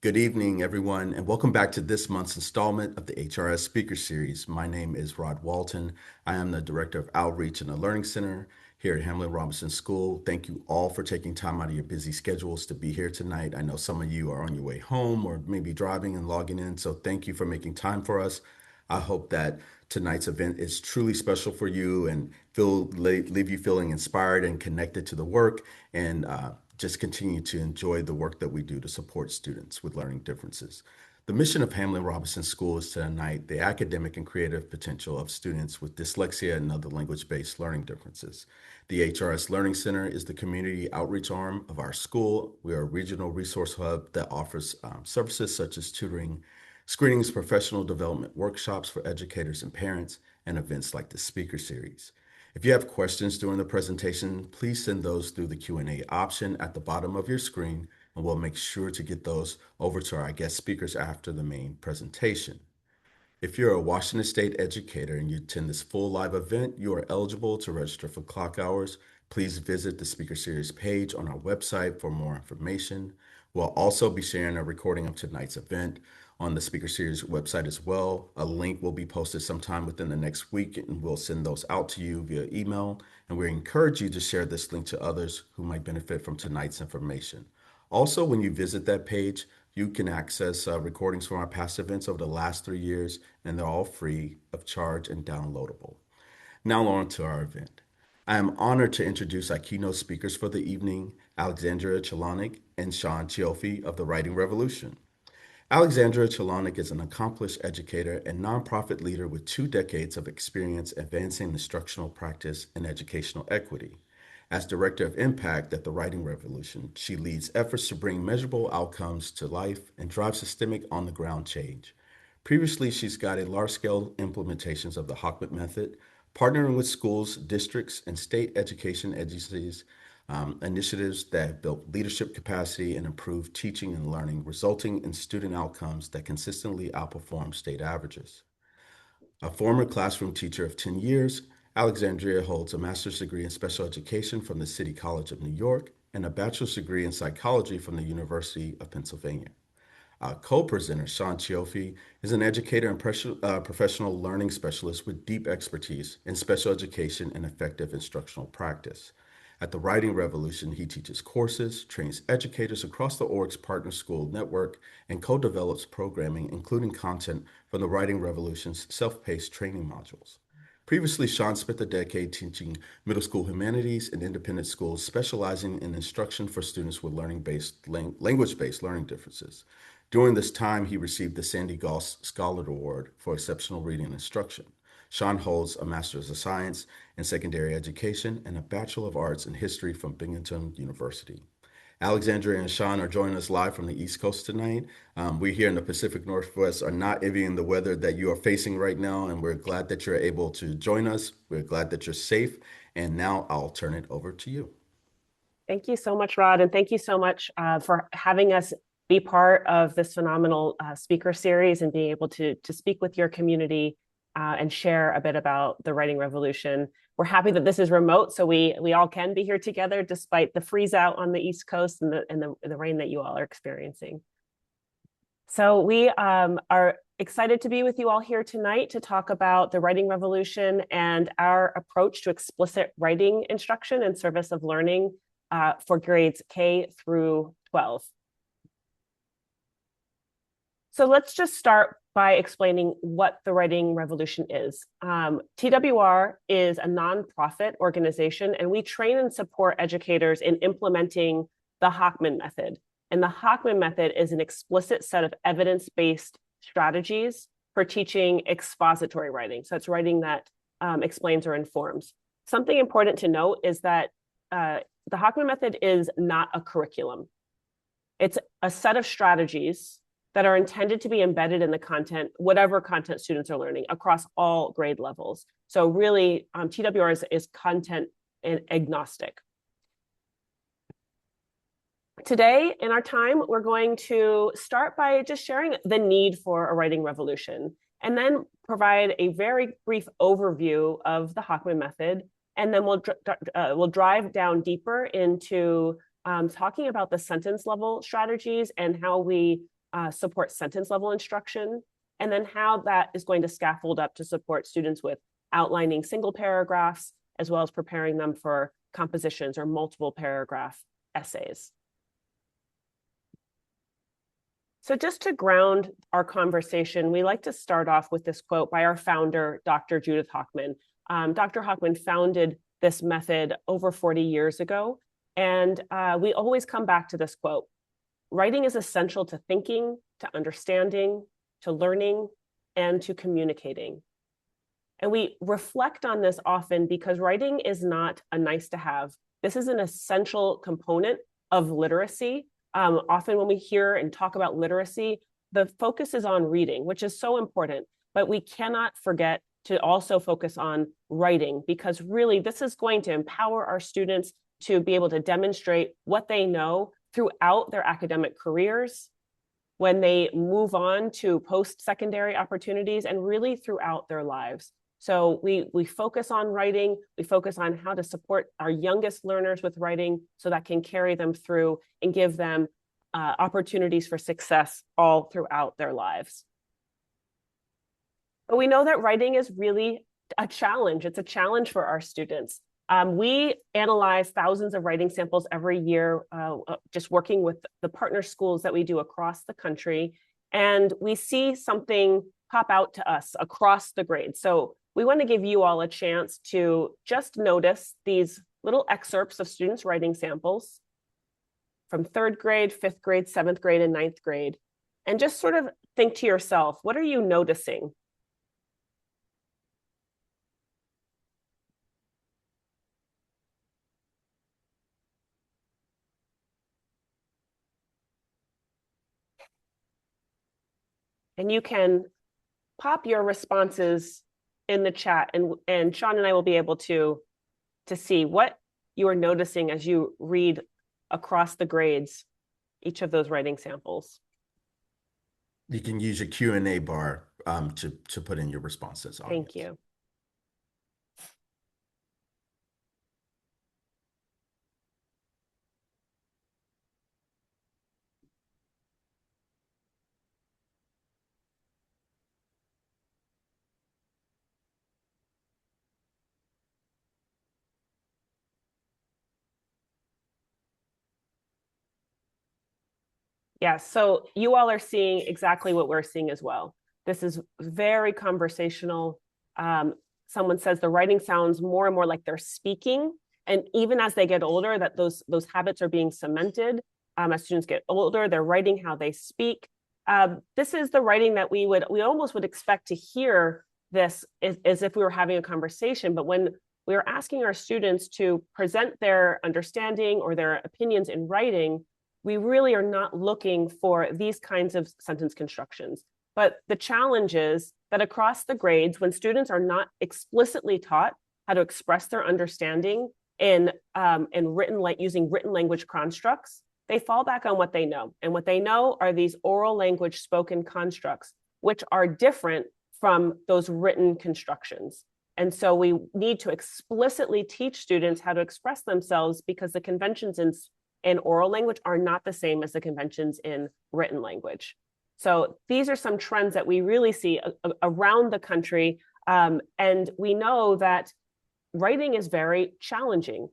Good evening, everyone, and welcome back to this month's installment of the HRS Speaker Series. My name is Rod Walton. I am the Director of Outreach in the Learning Center here at Hamlin Robinson School. Thank you all for taking time out of your busy schedules to be here tonight. I know some of you are on your way home or maybe driving and logging in, so thank you for making time for us. I hope that tonight's event is truly special for you and leave you feeling inspired and connected to the work and just continue to enjoy the work that we do to support students with learning differences. The mission of Hamlin Robinson School is to ignite the academic and creative potential of students with dyslexia and other language-based learning differences. The HRS Learning Center is the community outreach arm of our school. We are a regional resource hub that offers services such as tutoring, screenings, professional development workshops for educators and parents, and events like the speaker series. If you have questions during the presentation, please send those through the Q&A option at the bottom of your screen, and we'll make sure to get those over to our guest speakers after the main presentation. If you're a Washington State educator and you attend this full live event, you are eligible to register for clock hours. Please visit the Speaker Series page on our website for more information. We'll also be sharing a recording of tonight's event on the Speaker Series website as well. A link will be posted sometime within the next week, and we'll send those out to you via email. And we encourage you to share this link to others who might benefit from tonight's information. Also, when you visit that page, you can access recordings from our past events over the last 3 years, and they're all free of charge and downloadable. Now on to our event. I am honored to introduce our keynote speakers for the evening, Alexandria Chalonec and Sean Cioffi of the Writing Revolution. Alexandria Chalonec is an accomplished educator and nonprofit leader with 2 decades of experience advancing instructional practice and educational equity. As Director of Impact at the Writing Revolution, she leads efforts to bring measurable outcomes to life and drive systemic on-the-ground change. Previously, she's guided large-scale implementations of the Hochman Method, partnering with schools, districts, and state education agencies, initiatives that have built leadership capacity and improved teaching and learning, resulting in student outcomes that consistently outperform state averages. A former classroom teacher of 10 years, Alexandria holds a master's degree in special education from the City College of New York and a bachelor's degree in psychology from the University of Pennsylvania. Our co-presenter, Sean Cioffi, is an educator and professional learning specialist with deep expertise in special education and effective instructional practice. At the Writing Revolution, he teaches courses, trains educators across the org's partner school network, and co-develops programming, including content from the Writing Revolution's self-paced training modules. Previously, Sean spent a decade teaching middle school humanities in independent schools, specializing in instruction for students with language-based learning differences. During this time, he received the Sandy Goss Scholar Award for exceptional reading and instruction. Sean holds a Master's of Science in Secondary Education and a Bachelor of Arts in History from Binghamton University. Alexandria and Sean are joining us live from the East Coast tonight. We here in the Pacific Northwest are not envying the weather that you are facing right now, and we're glad that you're able to join us. We're glad that you're safe. And now I'll turn it over to you. Thank you so much, Rod, and thank you so much for having us be part of this phenomenal speaker series and being able to speak with your community and share a bit about the Writing Revolution. We're happy that this is remote, so we all can be here together despite the freeze out on the East Coast and the rain that you all are experiencing. So we are excited to be with you all here tonight to talk about the Writing Revolution and our approach to explicit writing instruction and service of learning for grades K through 12. So let's just start by explaining what the Writing Revolution is. TWR is a nonprofit organization, and we train and support educators in implementing the Hochman Method. And the Hochman Method is an explicit set of evidence-based strategies for teaching expository writing. So it's writing that explains or informs. Something important to note is that the Hochman Method is not a curriculum. It's a set of strategies that are intended to be embedded in the content, whatever content students are learning across all grade levels. So really, TWR is content agnostic. Today, in our time, we're going to start by just sharing the need for a writing revolution, and then provide a very brief overview of the Hochman Method, and then we'll drive down deeper into talking about the sentence level strategies and how we support sentence level instruction, and then how that is going to scaffold up to support students with outlining single paragraphs, as well as preparing them for compositions or multiple paragraph essays. So just to ground our conversation, we like to start off with this quote by our founder, Dr. Judith Hochman. Dr. Hochman founded this method over 40 years ago, and we always come back to this quote. Writing is essential to thinking, to understanding, to learning, and to communicating. And we reflect on this often because writing is not a nice to have. This is an essential component of literacy. Often when we hear and talk about literacy, the focus is on reading, which is so important, but we cannot forget to also focus on writing, because really this is going to empower our students to be able to demonstrate what they know throughout their academic careers, when they move on to post-secondary opportunities, and really throughout their lives. So we focus on writing, we focus on how to support our youngest learners with writing so that can carry them through and give them opportunities for success all throughout their lives. But we know that writing is really a challenge. It's a challenge for our students. We analyze thousands of writing samples every year, just working with the partner schools that we do across the country. And we see something pop out to us across the grades. So we want to give you all a chance to just notice these little excerpts of students' writing samples from 3rd grade, 5th grade, 7th grade, and 9th grade. And just sort of think to yourself, what are you noticing? And you can pop your responses in the chat, and Sean and I will be able to see what you are noticing as you read across the grades, each of those writing samples. You can use your Q&A bar to put in your responses. Thank you. Yeah, so you all are seeing exactly what we're seeing as well. This is very conversational. Someone says the writing sounds more and more like they're speaking. And even as they get older, that those habits are being cemented. As students get older, they're writing how they speak. This is the writing that we almost would expect to hear this as if we were having a conversation. But when we are asking our students to present their understanding or their opinions in writing, we really are not looking for these kinds of sentence constructions. But the challenge is that across the grades, when students are not explicitly taught how to express their understanding in using written language constructs, they fall back on what they know. And what they know are these oral language spoken constructs, which are different from those written constructions. And so we need to explicitly teach students how to express themselves, because the conventions in oral language are not the same as the conventions in written language. So these are some trends that we really see around the country. And we know that writing is very challenging.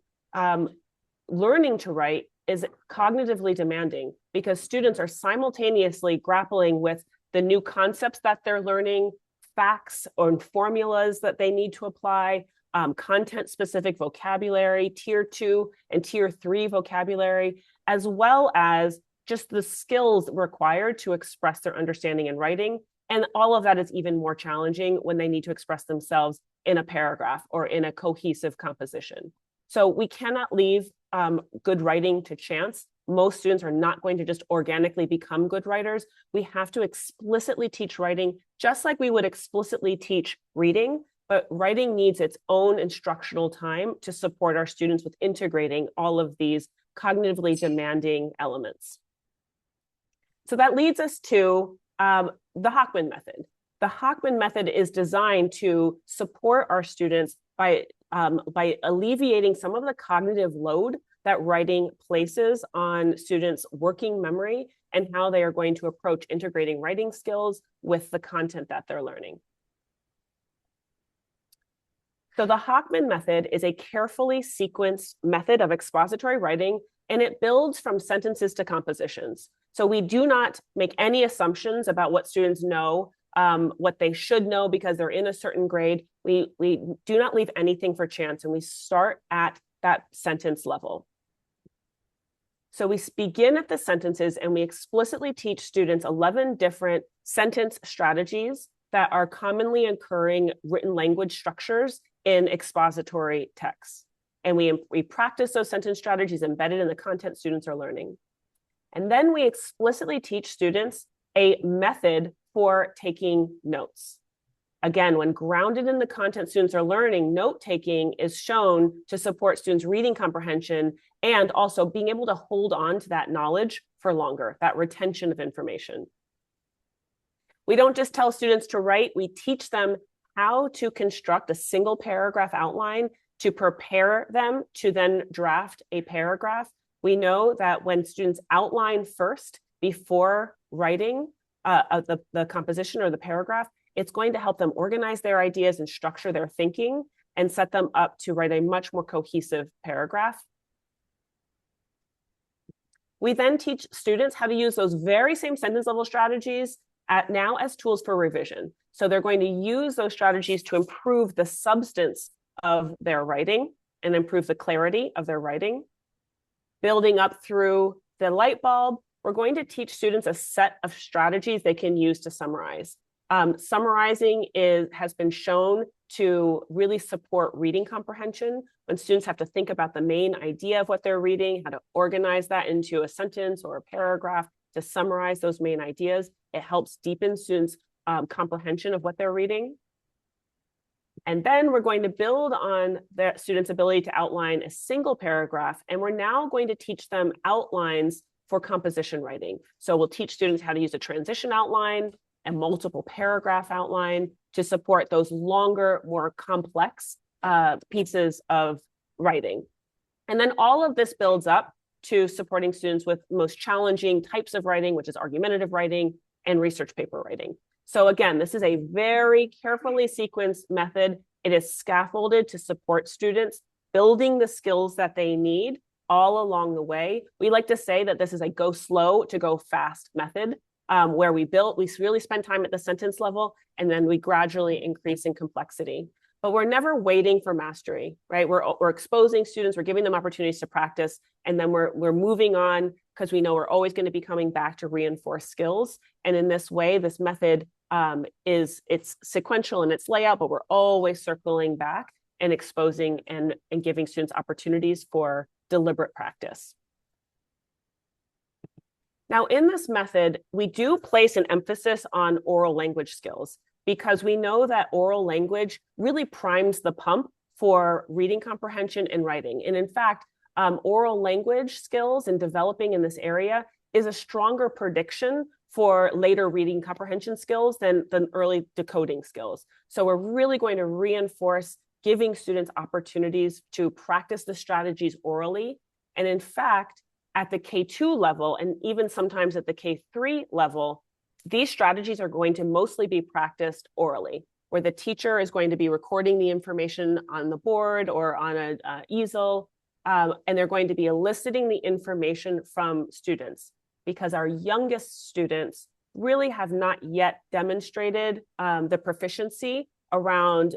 Learning to write is cognitively demanding, because students are simultaneously grappling with the new concepts that they're learning, facts or formulas that they need to apply, content-specific vocabulary, tier 2 and tier 3 vocabulary, as well as just the skills required to express their understanding in writing. And all of that is even more challenging when they need to express themselves in a paragraph or in a cohesive composition. So we cannot leave good writing to chance. Most students are not going to just organically become good writers. We have to explicitly teach writing, just like we would explicitly teach reading. But writing needs its own instructional time to support our students with integrating all of these cognitively demanding elements. So that leads us to the Hochman Method. The Hochman Method is designed to support our students by alleviating some of the cognitive load that writing places on students' working memory and how they are going to approach integrating writing skills with the content that they're learning. So the Hochman method is a carefully sequenced method of expository writing, and it builds from sentences to compositions. So we do not make any assumptions about what students know, what they should know because they're in a certain grade. We do not leave anything for chance, and we start at that sentence level. So we begin at the sentences, and we explicitly teach students 11 different sentence strategies that are commonly occurring written language structures in expository texts. And we practice those sentence strategies embedded in the content students are learning. And then we explicitly teach students a method for taking notes. Again, when grounded in the content students are learning, note-taking is shown to support students' reading comprehension and also being able to hold on to that knowledge for longer, that retention of information. We don't just tell students to write, we teach them how to construct a single paragraph outline to prepare them to then draft a paragraph. We know that when students outline first before writing the composition or the paragraph, it's going to help them organize their ideas and structure their thinking and set them up to write a much more cohesive paragraph. We then teach students how to use those very same sentence level strategies now as tools for revision. So they're going to use those strategies to improve the substance of their writing and improve the clarity of their writing. Building up through the light bulb, we're going to teach students a set of strategies they can use to summarize. Summarizing has been shown to really support reading comprehension. When students have to think about the main idea of what they're reading, how to organize that into a sentence or a paragraph to summarize those main ideas, it helps deepen students' comprehension of what they're reading. And then we're going to build on the students' ability to outline a single paragraph, and we're now going to teach them outlines for composition writing. So we'll teach students how to use a transition outline, a multiple paragraph outline to support those longer, more complex pieces of writing. And then all of this builds up to supporting students with most challenging types of writing, which is argumentative writing and research paper writing. So again, this is a very carefully sequenced method. It is scaffolded to support students building the skills that they need all along the way. We like to say that this is a go slow to go fast method, where we really spend time at the sentence level, and then we gradually increase in complexity. But we're never waiting for mastery, right? We're exposing students, we're giving them opportunities to practice, and then we're moving on because we know we're always going to be coming back to reinforce skills. And in this way, this method it's sequential in its layout, but we're always circling back and exposing and giving students opportunities for deliberate practice. Now, in this method, we do place an emphasis on oral language skills because we know that oral language really primes the pump for reading comprehension and writing. And in fact, oral language skills and developing in this area is a stronger prediction for later reading comprehension skills than early decoding skills. So we're really going to reinforce giving students opportunities to practice the strategies orally. And in fact, at the K2 level, and even sometimes at the K3 level, these strategies are going to mostly be practiced orally, where the teacher is going to be recording the information on the board or on an easel, and they're going to be eliciting the information from students, because our youngest students really have not yet demonstrated the proficiency around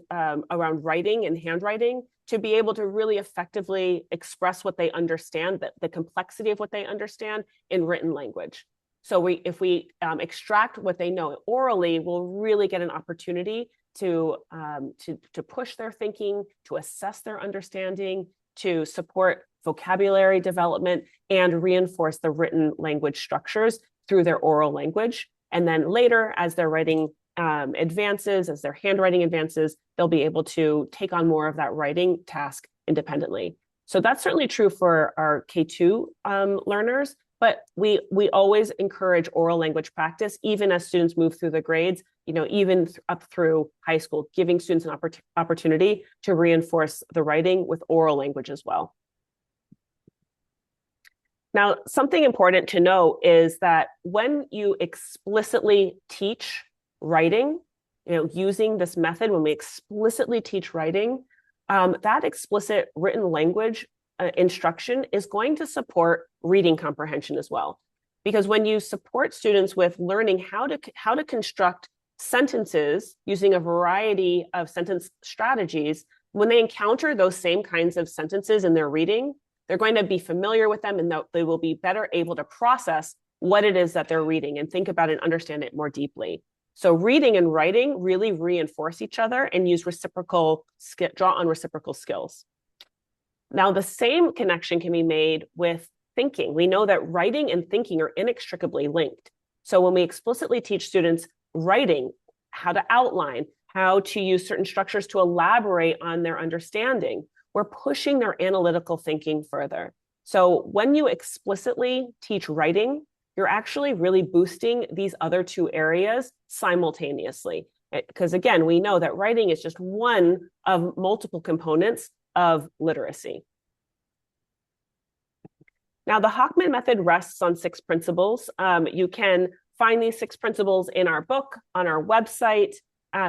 writing and handwriting to be able to really effectively express what they understand, the complexity of what they understand in written language. So if we extract what they know orally, we'll really get an opportunity to push their thinking, to assess their understanding, to support vocabulary development, and reinforce the written language structures through their oral language. And then later, as their writing advances, as their handwriting advances, they'll be able to take on more of that writing task independently. So that's certainly true for our K2 learners, but we always encourage oral language practice, even as students move through the grades, even up through high school, giving students an opportunity to reinforce the writing with oral language as well. Now, something important to know is that when you explicitly teach writing, using this method, when we explicitly teach writing, that explicit written language instruction is going to support reading comprehension as well. Because when you support students with learning how to construct sentences using a variety of sentence strategies, when they encounter those same kinds of sentences in their reading, they're going to be familiar with them, and they will be better able to process what it is that they're reading and think about and understand it more deeply. So reading and writing really reinforce each other and draw on reciprocal skills. Now, the same connection can be made with thinking. We know that writing and thinking are inextricably linked. So when we explicitly teach students writing, how to outline, how to use certain structures to elaborate on their understanding, we're pushing their analytical thinking further. So when you explicitly teach writing, you're actually really boosting these other two areas simultaneously. Because again, we know that writing is just one of multiple components of literacy. Now, the Hochman method rests on 6 principles. You can find these 6 principles in our book, on our website.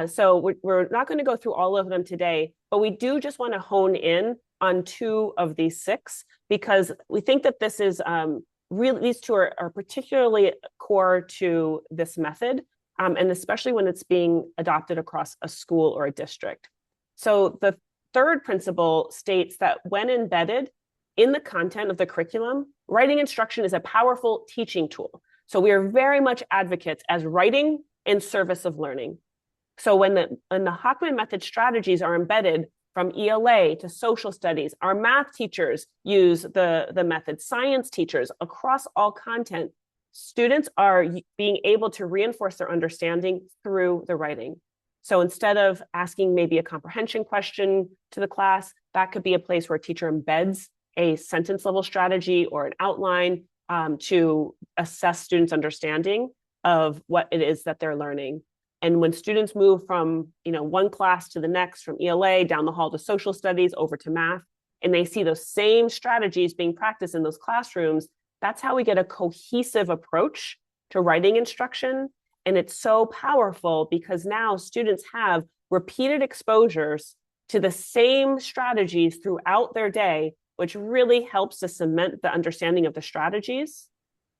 So we're not going to go through all of them today, but we do just want to hone in on 2 of these 6, because we think that this is really, these 2 are particularly core to this method, and especially when it's being adopted across a school or a district. So the 3rd principle states that when embedded in the content of the curriculum, writing instruction is a powerful teaching tool. So we are very much advocates as writing in service of learning. So when the Hochman method strategies are embedded from ELA to social studies, our math teachers use the method, science teachers, across all content, students are being able to reinforce their understanding through the writing. So instead of asking maybe a comprehension question to the class, that could be a place where a teacher embeds a sentence level strategy or an outline to assess students' understanding of what it is that they're learning. And when students move from one class to the next, from ELA down the hall to social studies over to math, and they see those same strategies being practiced in those classrooms, that's how we get a cohesive approach to writing instruction. And it's so powerful because now students have repeated exposures to the same strategies throughout their day, which really helps to cement the understanding of the strategies,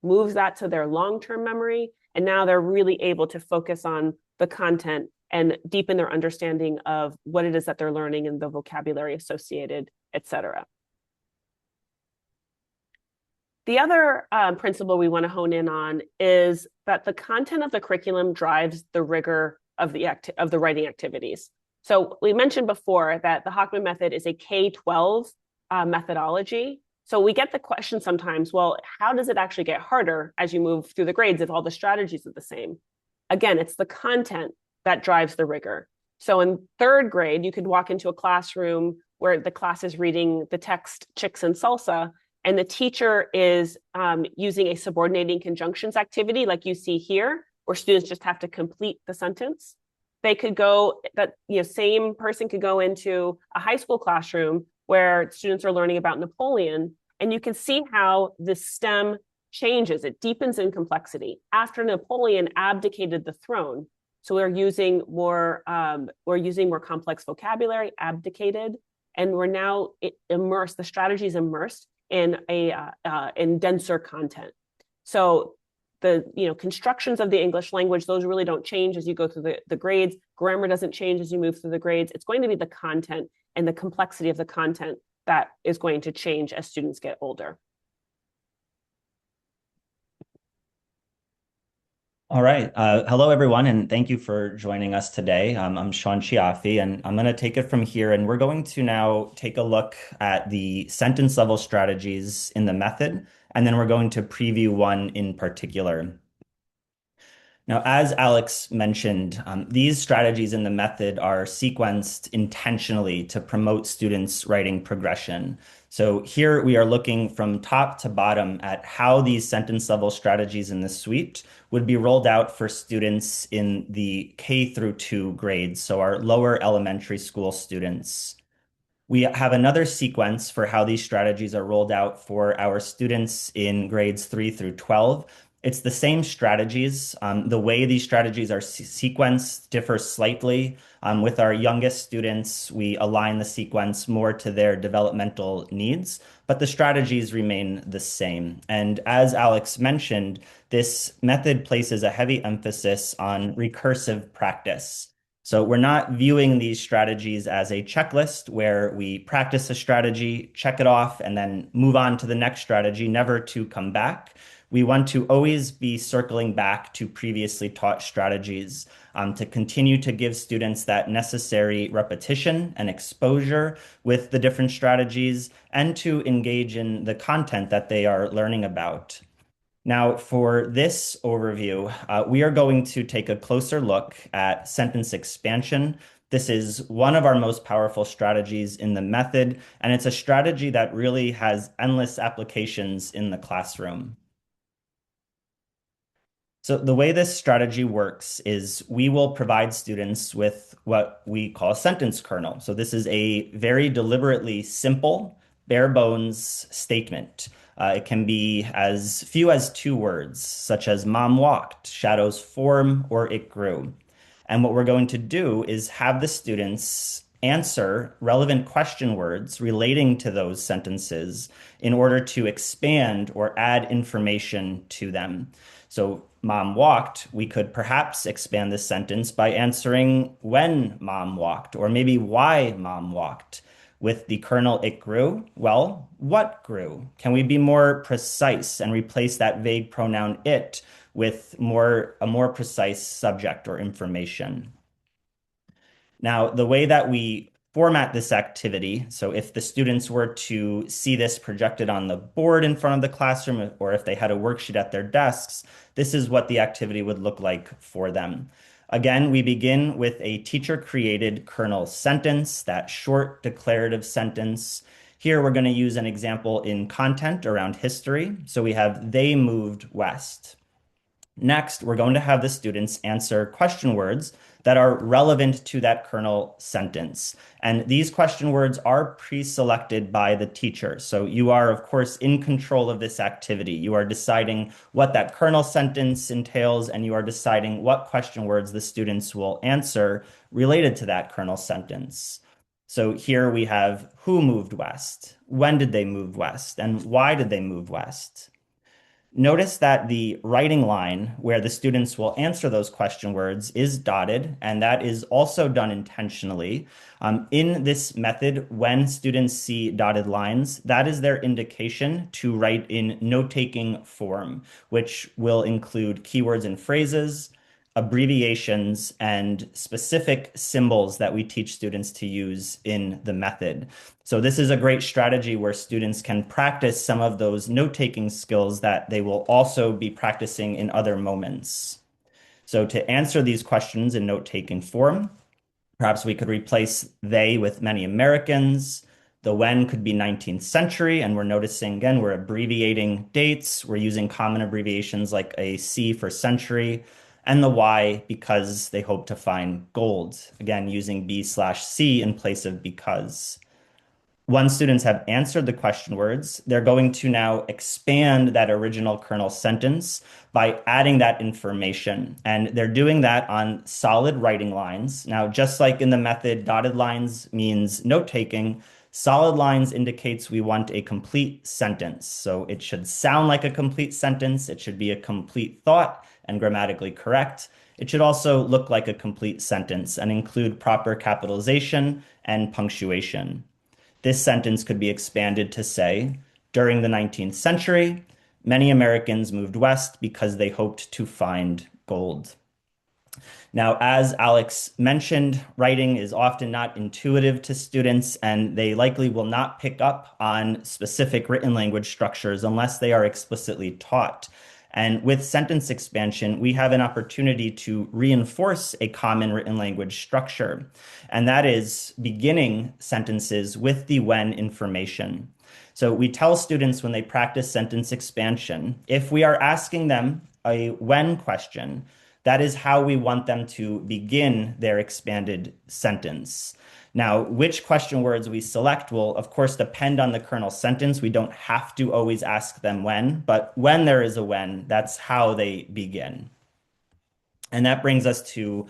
moves that to their long-term memory, and now they're really able to focus on the content and deepen their understanding of what it is that they're learning and the vocabulary associated, et cetera. The other principle we want to hone in on is that the content of the curriculum drives the rigor of the writing activities. So we mentioned before that the Hochman method is a K-12 methodology. So we get the question sometimes, well, how does it actually get harder as you move through the grades if all the strategies are the same? Again, it's the content that drives the rigor. So in 3rd grade, you could walk into a classroom where the class is reading the text Chicks and Salsa, and the teacher is using a subordinating conjunctions activity like you see here, where students just have to complete the sentence. They could go, same person could go into a high school classroom where students are learning about Napoleon, and you can see how the STEM changes. It deepens in complexity. After Napoleon abdicated the throne, so we're using more complex vocabulary, abdicated, and we're now immersed. The strategy is immersed in in denser content. So the constructions of the English language, those really don't change as you go through the grades. Grammar doesn't change as you move through the grades. It's going to be the content and the complexity of the content that is going to change as students get older. All right. Hello, everyone, and thank you for joining us today. I'm Sean Cioffi, and I'm going to take it from here. And we're going to now take a look at the sentence level strategies in the method, and then we're going to preview one in particular. Now, as Alex mentioned, these strategies in the method are sequenced intentionally to promote students' writing progression. So here we are looking from top to bottom at how these sentence level strategies in the suite would be rolled out for students in the K through 2 grades, so our lower elementary school students. We have another sequence for how these strategies are rolled out for our students in grades 3 through 12. It's the same strategies. The way these strategies are sequenced differs slightly. With our youngest students, we align the sequence more to their developmental needs, but the strategies remain the same. And as Alex mentioned, this method places a heavy emphasis on recursive practice. So we're not viewing these strategies as a checklist where we practice a strategy, check it off, and then move on to the next strategy, never to come back. We want to always be circling back to previously taught strategies to continue to give students that necessary repetition and exposure with the different strategies and to engage in the content that they are learning about. Now, for this overview, we are going to take a closer look at sentence expansion. This is one of our most powerful strategies in the method, and it's a strategy that really has endless applications in the classroom. So the way this strategy works is we will provide students with what we call a sentence kernel. So this is a very deliberately simple, bare bones statement. It can be as few as 2 words, such as mom walked, shadows form, or it grew. And what we're going to do is have the students answer relevant question words relating to those sentences in order to expand or add information to them. So mom walked, we could perhaps expand this sentence by answering when mom walked, or maybe why mom walked. With the kernel it grew, well, what grew? Can we be more precise and replace that vague pronoun it with a more precise subject or information? Now, the way that we format this activity, so if the students were to see this projected on the board in front of the classroom, or if they had a worksheet at their desks, this is what the activity would look like for them. Again, we begin with a teacher-created kernel sentence, that short declarative sentence. Here, we're going to use an example in content around history. So we have, they moved west. Next, we're going to have the students answer question words that are relevant to that kernel sentence. And these question words are pre-selected by the teacher. So you are, of course, in control of this activity. You are deciding what that kernel sentence entails, and you are deciding what question words the students will answer related to that kernel sentence. So here we have who moved west, when did they move west, and why did they move west? Notice that the writing line where the students will answer those question words is dotted, and that is also done intentionally. In this method, when students see dotted lines, that is their indication to write in note-taking form, which will include keywords and phrases, abbreviations, and specific symbols that we teach students to use in the method. So this is a great strategy where students can practice some of those note-taking skills that they will also be practicing in other moments. So to answer these questions in note-taking form, perhaps we could replace they with many Americans. The when could be 19th century, and we're noticing, again, we're abbreviating dates. We're using common abbreviations like a C for century, and the why because they hope to find gold, again, using B/C in place of because. Once students have answered the question words, they're going to now expand that original kernel sentence by adding that information. And they're doing that on solid writing lines. Now, just like in the method, dotted lines means note-taking. Solid lines indicates we want a complete sentence. So it should sound like a complete sentence. It should be a complete thought and grammatically correct. It should also look like a complete sentence and include proper capitalization and punctuation. This sentence could be expanded to say, during the 19th century, many Americans moved west because they hoped to find gold. Now, as Alex mentioned, writing is often not intuitive to students, and they likely will not pick up on specific written language structures unless they are explicitly taught. And with sentence expansion, we have an opportunity to reinforce a common written language structure, and that is beginning sentences with the when information. So we tell students when they practice sentence expansion, if we are asking them a when question, that is how we want them to begin their expanded sentence. Now, which question words we select will, of course, depend on the kernel sentence. We don't have to always ask them when, but when there is a when, that's how they begin. And that brings us to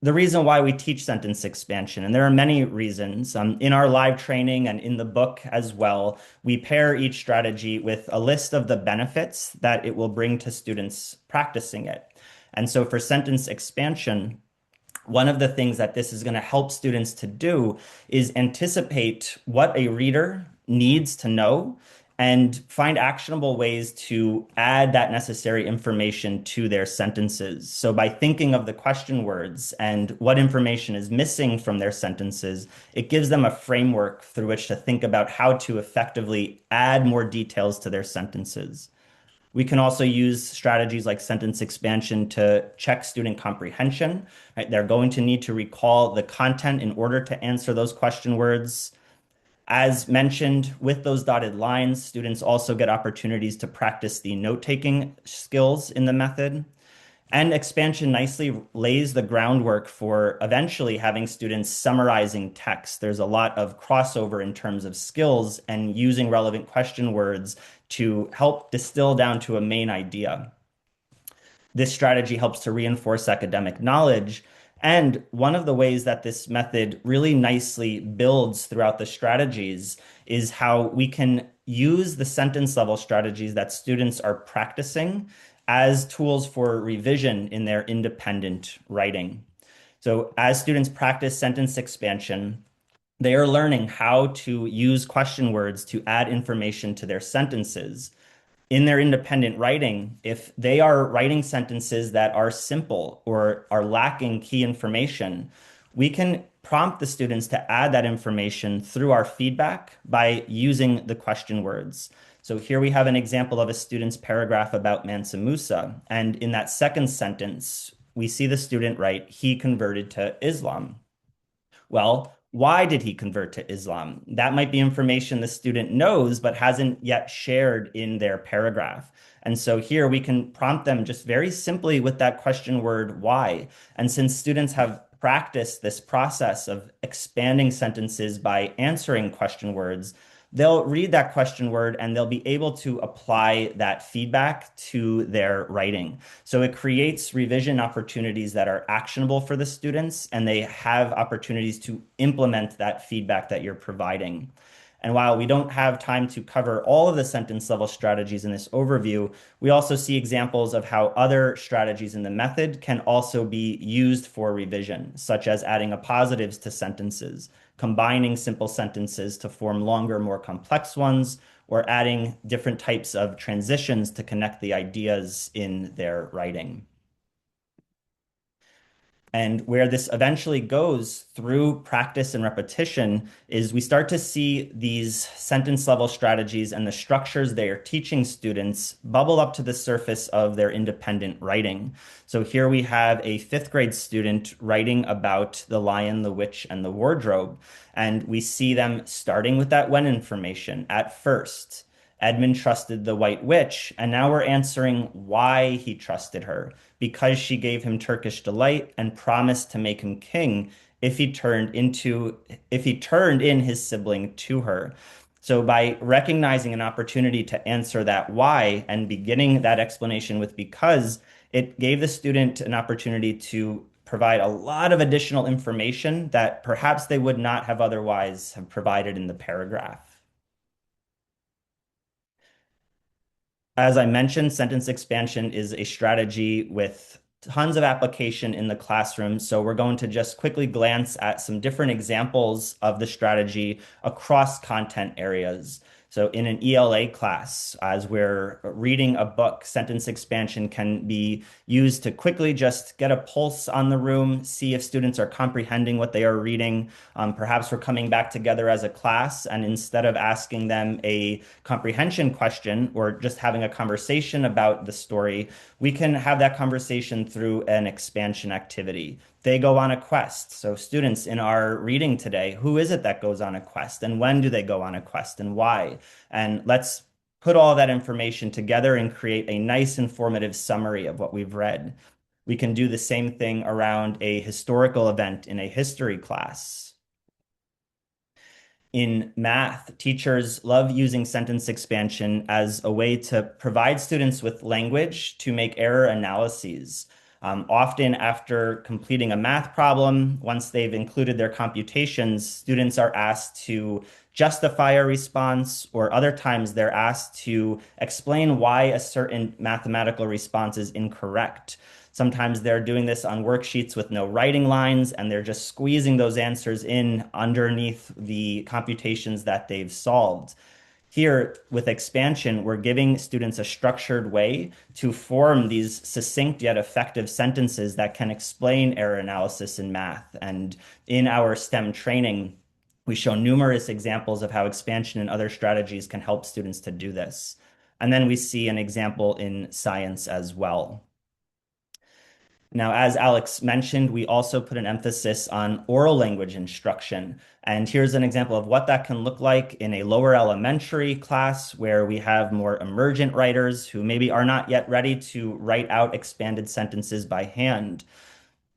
the reason why we teach sentence expansion. And there are many reasons. In our live training and in the book as well, we pair each strategy with a list of the benefits that it will bring to students practicing it. And so for sentence expansion, one of the things that this is going to help students to do is anticipate what a reader needs to know and find actionable ways to add that necessary information to their sentences. So by thinking of the question words and what information is missing from their sentences, it gives them a framework through which to think about how to effectively add more details to their sentences. We can also use strategies like sentence expansion to check student comprehension. Right? They're going to need to recall the content in order to answer those question words. As mentioned, with those dotted lines, students also get opportunities to practice the note-taking skills in the method. And expansion nicely lays the groundwork for eventually having students summarizing text. There's a lot of crossover in terms of skills and using relevant question words to help distill down to a main idea. This strategy helps to reinforce academic knowledge. And one of the ways that this method really nicely builds throughout the strategies is how we can use the sentence level strategies that students are practicing as tools for revision in their independent writing. So as students practice sentence expansion, they are learning how to use question words to add information to their sentences. In their independent writing, if they are writing sentences that are simple or are lacking key information, we can prompt the students to add that information through our feedback by using the question words. So here we have an example of a student's paragraph about Mansa Musa. And in that second sentence, we see the student write, "He converted to Islam." Well, why did he convert to Islam? That might be information the student knows, but hasn't yet shared in their paragraph. And so here we can prompt them just very simply with that question word, why? And since students have practiced this process of expanding sentences by answering question words, they'll read that question word and they'll be able to apply that feedback to their writing. So it creates revision opportunities that are actionable for the students, and they have opportunities to implement that feedback that you're providing. And while we don't have time to cover all of the sentence level strategies in this overview, we also see examples of how other strategies in the method can also be used for revision, such as adding appositives to sentences, combining simple sentences to form longer, more complex ones, or adding different types of transitions to connect the ideas in their writing. And where this eventually goes through practice and repetition is we start to see these sentence level strategies and the structures they are teaching students bubble up to the surface of their independent writing. So here we have a fifth grade student writing about the lion, the witch, and the wardrobe. And we see them starting with that when information at first. Edmund trusted the White Witch, and now we're answering why he trusted her. Because she gave him Turkish delight and promised to make him king if he turned in his sibling to her. So by recognizing an opportunity to answer that why and beginning that explanation with because, it gave the student an opportunity to provide a lot of additional information that perhaps they would not have otherwise have provided in the paragraph. As I mentioned, sentence expansion is a strategy with tons of application in the classroom. So we're going to just quickly glance at some different examples of the strategy across content areas. So in an ELA class, as we're reading a book, sentence expansion can be used to quickly just get a pulse on the room, see if students are comprehending what they are reading. Perhaps we're coming back together as a class, and instead of asking them a comprehension question or just having a conversation about the story, we can have that conversation through an expansion activity. They go on a quest. So students in our reading today, who is it that goes on a quest and when do they go on a quest and why? And let's put all that information together and create a nice informative summary of what we've read. We can do the same thing around a historical event in a history class. In math, teachers love using sentence expansion as a way to provide students with language to make error analyses. Often after completing a math problem, once they've included their computations, students are asked to justify a response, or other times they're asked to explain why a certain mathematical response is incorrect. Sometimes they're doing this on worksheets with no writing lines, and they're just squeezing those answers in underneath the computations that they've solved. Here, with expansion, we're giving students a structured way to form these succinct yet effective sentences that can explain error analysis in math. And in our STEM training, we show numerous examples of how expansion and other strategies can help students to do this. And then we see an example in science as well. Now, as Alex mentioned, we also put an emphasis on oral language instruction. And here's an example of what that can look like in a lower elementary class where we have more emergent writers who maybe are not yet ready to write out expanded sentences by hand.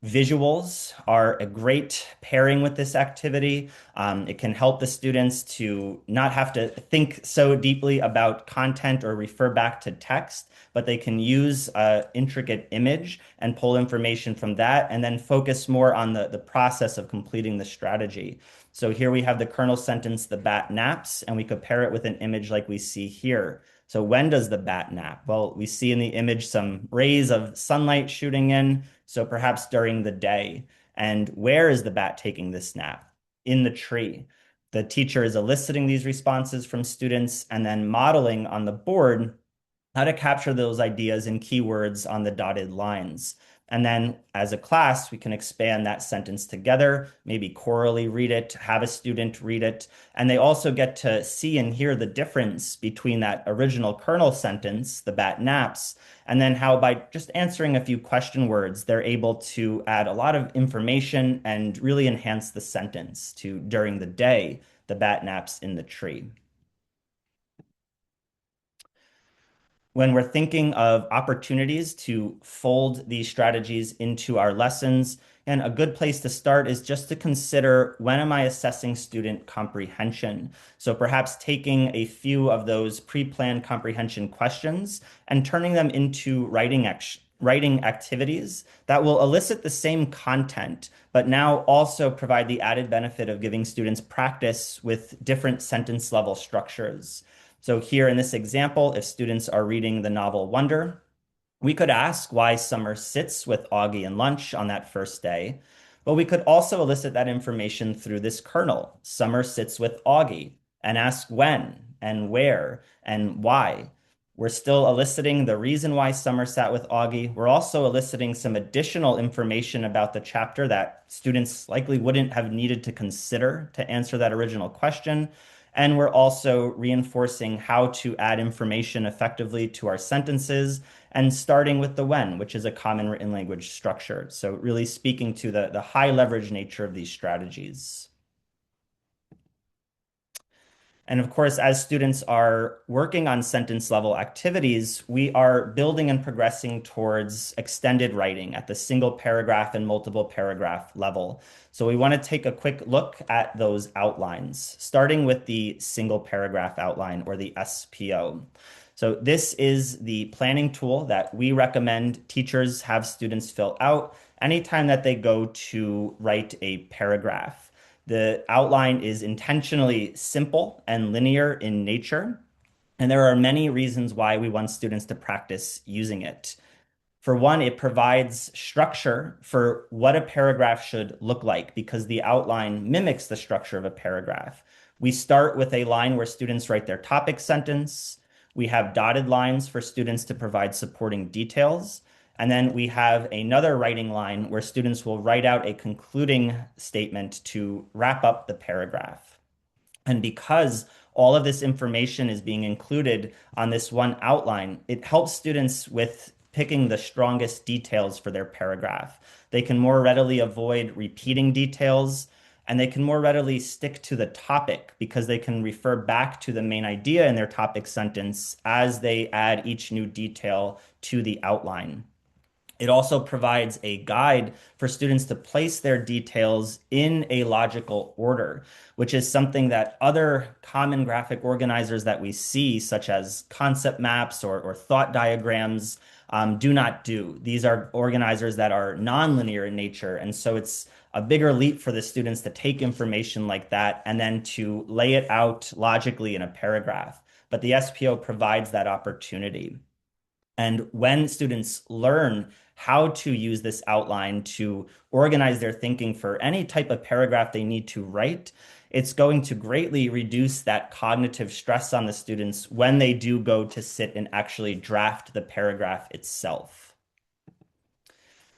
Visuals are a great pairing with this activity. It can help the students to not have to think so deeply about content or refer back to text, but they can use an intricate image and pull information from that and then focus more on the process of completing the strategy. So here we have the kernel sentence, the bat naps, and we could pair it with an image like we see here. So when does the bat nap? Well, we see in the image some rays of sunlight shooting in, so perhaps during the day. And where is the bat taking this nap? In the tree. The teacher is eliciting these responses from students and then modeling on the board how to capture those ideas in keywords on the dotted lines. And then as a class, we can expand that sentence together, maybe chorally read it, have a student read it. And they also get to see and hear the difference between that original kernel sentence, the bat naps, and then how by just answering a few question words, they're able to add a lot of information and really enhance the sentence to during the day, the bat naps in the tree. When we're thinking of opportunities to fold these strategies into our lessons, and a good place to start is just to consider, when am I assessing student comprehension? So perhaps taking a few of those pre-planned comprehension questions and turning them into writing activities that will elicit the same content, but now also provide the added benefit of giving students practice with different sentence level structures. So here in this example, if students are reading the novel Wonder, we could ask why Summer sits with Augie and lunch on that first day, but we could also elicit that information through this kernel. Summer sits with Augie, and ask when and where and why. We're still eliciting the reason why Summer sat with Augie. We're also eliciting some additional information about the chapter that students likely wouldn't have needed to consider to answer that original question. And we're also reinforcing how to add information effectively to our sentences, and starting with the when, which is a common written language structure. So really speaking to the high leverage nature of these strategies. And of course, as students are working on sentence level activities, we are building and progressing towards extended writing at the single paragraph and multiple paragraph level. So we want to take a quick look at those outlines, starting with the single paragraph outline, or the SPO. So this is the planning tool that we recommend teachers have students fill out anytime that they go to write a paragraph. The outline is intentionally simple and linear in nature, and there are many reasons why we want students to practice using it. For one, it provides structure for what a paragraph should look like, because the outline mimics the structure of a paragraph. We start with a line where students write their topic sentence. We have dotted lines for students to provide supporting details. And then we have another writing line where students will write out a concluding statement to wrap up the paragraph. And because all of this information is being included on this one outline, it helps students with picking the strongest details for their paragraph. They can more readily avoid repeating details, and they can more readily stick to the topic because they can refer back to the main idea in their topic sentence as they add each new detail to the outline. It also provides a guide for students to place their details in a logical order, which is something that other common graphic organizers that we see, such as concept maps or thought diagrams, do not do. These are organizers that are nonlinear in nature. And so it's a bigger leap for the students to take information like that and then to lay it out logically in a paragraph. But the SPO provides that opportunity. And when students learn how to use this outline to organize their thinking for any type of paragraph they need to write, it's going to greatly reduce that cognitive stress on the students when they do go to sit and actually draft the paragraph itself.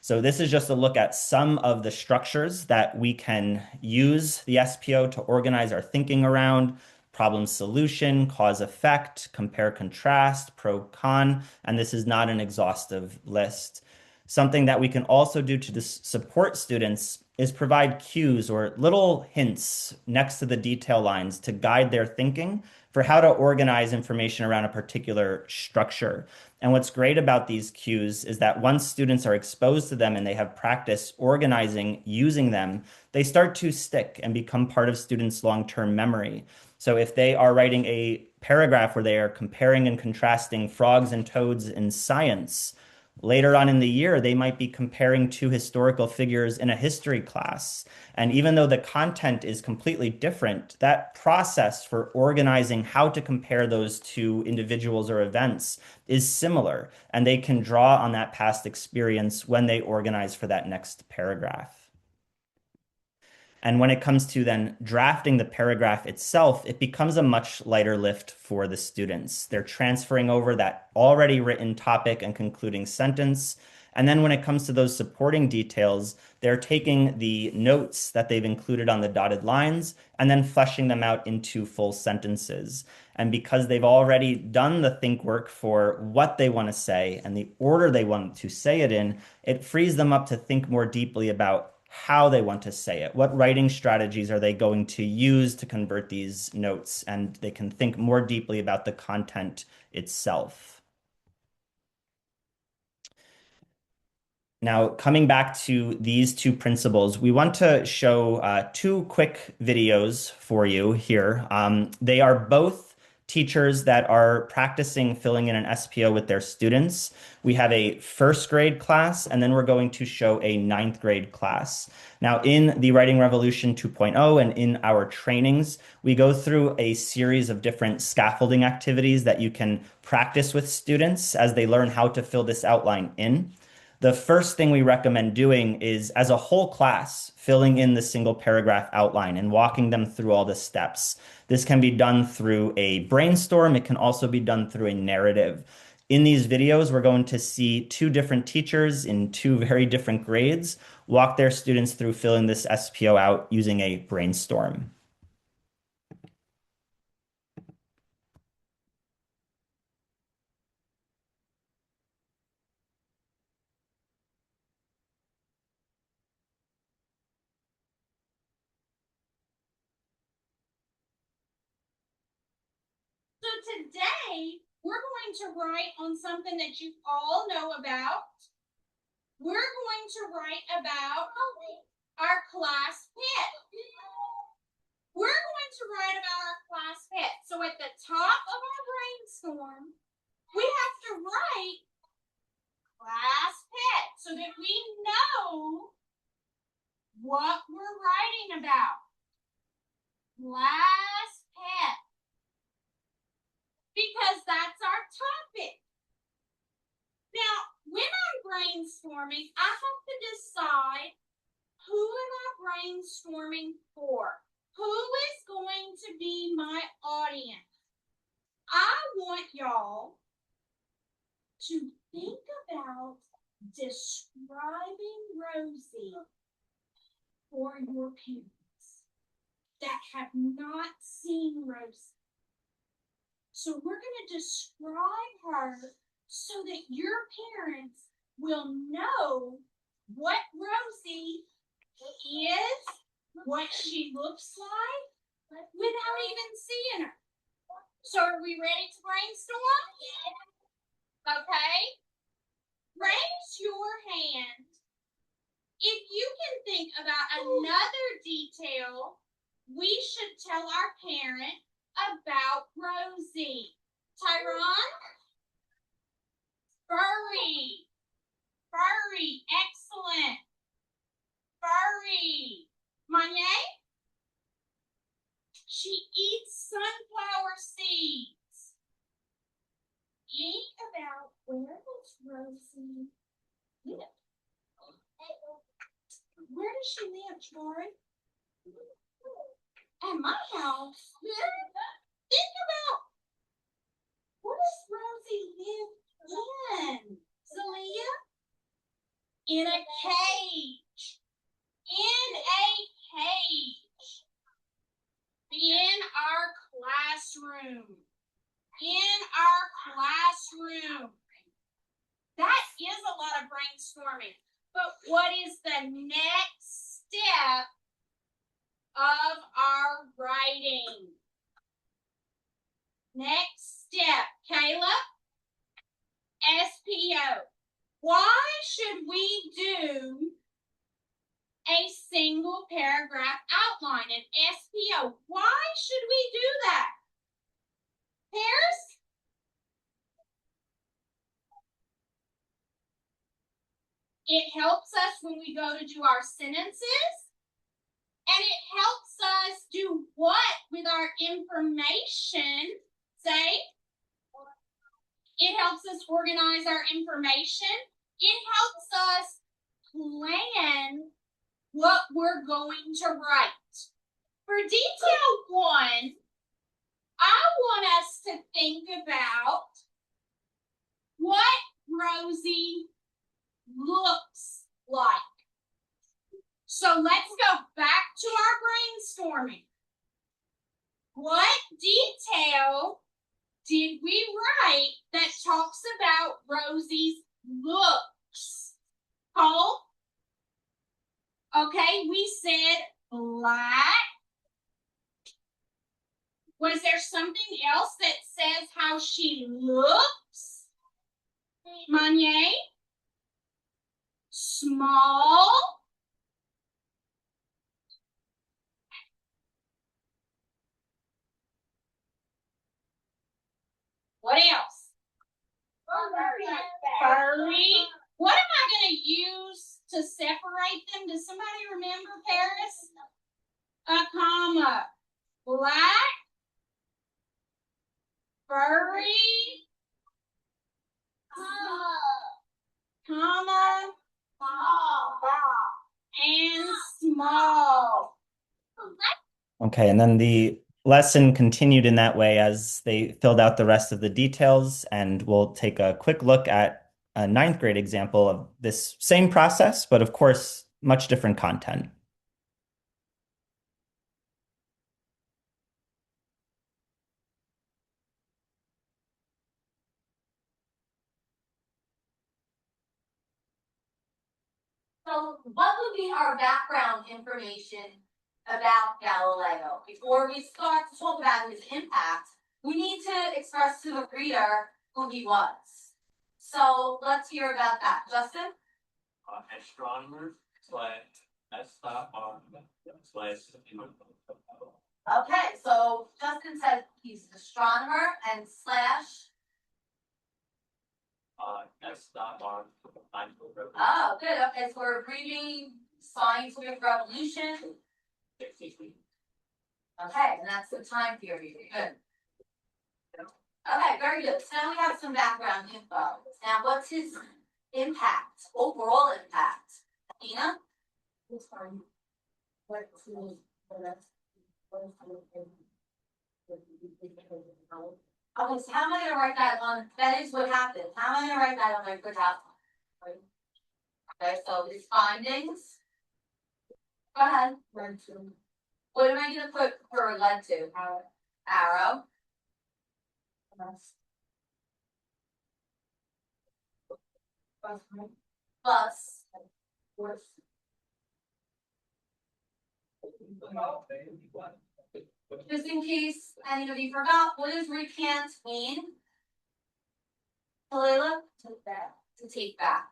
So this is just a look at some of the structures that we can use the SPO to organize our thinking around: problem solution, cause effect, compare contrast, pro con, and this is not an exhaustive list. Something that we can also do to support students is provide cues or little hints next to the detail lines to guide their thinking for how to organize information around a particular structure. And what's great about these cues is that once students are exposed to them and they have practice organizing using them, they start to stick and become part of students' long-term memory. So if they are writing a paragraph where they are comparing and contrasting frogs and toads in science, later on in the year, they might be comparing two historical figures in a history class. And even though the content is completely different, that process for organizing how to compare those two individuals or events is similar. And they can draw on that past experience when they organize for that next paragraph. And when it comes to then drafting the paragraph itself, it becomes a much lighter lift for the students. They're transferring over that already written topic and concluding sentence. And then when it comes to those supporting details, they're taking the notes that they've included on the dotted lines and then fleshing them out into full sentences. And because they've already done the think work for what they want to say and the order they want to say it in, it frees them up to think more deeply about how they want to say it. What writing strategies are they going to use to convert these notes? And they can think more deeply about the content itself. Now, coming back to these two principles, we want to show two quick videos for you here. They are both teachers that are practicing filling in an SPO with their students. We have a first grade class, and then we're going to show a ninth grade class. Now, in the Writing Revolution 2.0 and in our trainings, we go through a series of different scaffolding activities that you can practice with students as they learn how to fill this outline in. The first thing we recommend doing is, as a whole class, filling in the single paragraph outline and walking them through all the steps. This can be done through a brainstorm. It can also be done through a narrative. In these videos, we're going to see two different teachers in two very different grades walk their students through filling this SPO out using a brainstorm. So today, we're going to write on something that you all know about. We're going to write about our class pet. We're going to write about our class pet. So at the top of our brainstorm, we have to write class pet so that we know what we're writing about. Class pet. Because that's our topic. Now, when I'm brainstorming, I have to decide who am I brainstorming for? Who is going to be my audience? I want y'all to think about describing Rosie for your parents that have not seen Rosie. So we're going to describe her so that your parents will know what Rosie is, what she looks like, without even seeing her. So are we ready to brainstorm? Okay. Raise your think about another detail we should tell our parent about Rosie. Tyron? Furry. Furry. Excellent. Furry. Manye? She eats sunflower seeds. Think about where does Rosie live? Where does she live, Troy? At my house. Think about where does Rosie live in? Celia? In a cage. In a cage. In our classroom. In our classroom. That is a lot of brainstorming. But what is the next step of our writing? Next step, Caleb. SPO. Why should we do a single paragraph outline, an SPO? Why should we do that? Paris? It helps us when we go to do our sentences, and it helps us do what with our information? Say, it helps us organize our information. It helps us plan what we're going to write. For detail 1, I want us to think about what Rosie looks like. So let's go back to our brainstorming. What detail did we write that talks about Rosie's looks? Cole? Okay, we said black. Was there something else that says how she looks? Manye? Small. What else? Furry. What am I going to use to separate them? Does somebody remember, Paris? A comma. Black. Furry. Comma. And small. Okay, and then the lesson continued in that way as they filled out the rest of the details, and we'll take a quick look at a ninth grade example of this same process, but of course, much different content. So what would be our background information about Galileo? Before we start to talk about his impact, we need to express to the reader who he was. So let's hear about that. Justin? Astronomer / Okay, so Justin said he's an astronomer and slash. Oh, good. Okay, so we're reading scientific revolution. Okay, and that's the time period. Good. Okay, very good. So now we have some background info. Now, what's his impact, overall impact? Tina? Okay, so how am I going to write that on? That is what happened. How am I going to write that on my quick outline? Okay, so his findings. Go ahead. What am I going to put for led to? Arrow. Plus. Just in case anybody forgot, what does recant mean? Layla? To take back.